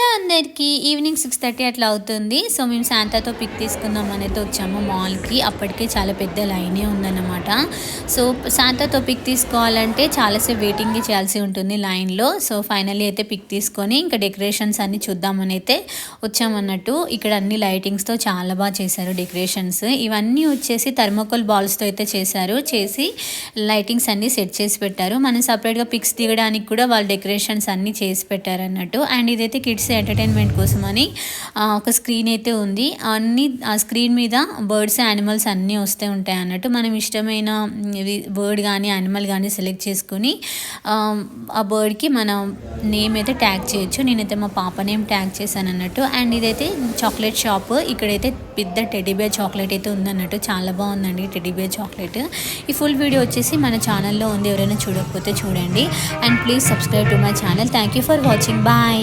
అందరికీ ఈవినింగ్ 6:30 అట్లా అవుతుంది. సో, మేము శాంతాతో పిక్ తీసుకుందాం అనైతే వచ్చాము మాల్‌కి. అప్పటికే చాలా పెద్ద లైనే ఉందన్నమాట. సో, శాంతాతో పిక్ తీసుకోవాలంటే చాలాసేపు వెయిటింగ్ చేయాల్సి ఉంటుంది లైన్‌లో. సో, ఫైనల్లీ అయితే పిక్ తీసుకొని ఇంకా డెకరేషన్స్ అన్నీ చూద్దామనైతే వచ్చామన్నట్టు. ఇక్కడ అన్ని లైటింగ్స్‌తో చాలా చేశారు డెకరేషన్స్. ఇవన్నీ వచ్చేసి థర్మాకోల్ బాల్స్‌తో అయితే చేశారు. చేసి లైటింగ్స్ అన్నీ సెట్ చేసి పెట్టారు. మనం సెపరేట్‌గా పిక్స్ దిగడానికి కూడా వాళ్ళు డెకరేషన్స్ అన్నీ చేసి పెట్టారన్నట్టు. అండ్ ఇదైతే కిడ్స్ ఎంటర్టైన్మెంట్ కోసమని ఒక స్క్రీన్ అయితే ఉంది. ఆ స్క్రీన్ మీద బర్డ్స్ యానిమల్స్ అన్నీ వస్తూ ఉంటాయి అన్నట్టు. మనం ఇష్టమైన బర్డ్ కానీ యానిమల్ కానీ సెలెక్ట్ చేసుకొని ఆ బర్డ్కి మనం నేమ్ అయితే ట్యాగ్ చేయొచ్చు. నేనైతే మా పాప నేమ్ ట్యాగ్ చేశాను అన్నట్టు. అండ్ ఇదైతే చాక్లెట్ షాప్. ఇక్కడైతే పెద్ద టెడ్డీబేర్ చాక్లెట్ అయితే ఉందన్నట్టు. చాలా బాగుందండి టెడ్డీబేర్ చాక్లెట్. ఈ ఫుల్ వీడియో వచ్చేసి మన ఛానల్లో ఉంది. ఎవరైనా చూడకపోతే చూడండి. And please subscribe to my channel. Thank you for watching. Bye.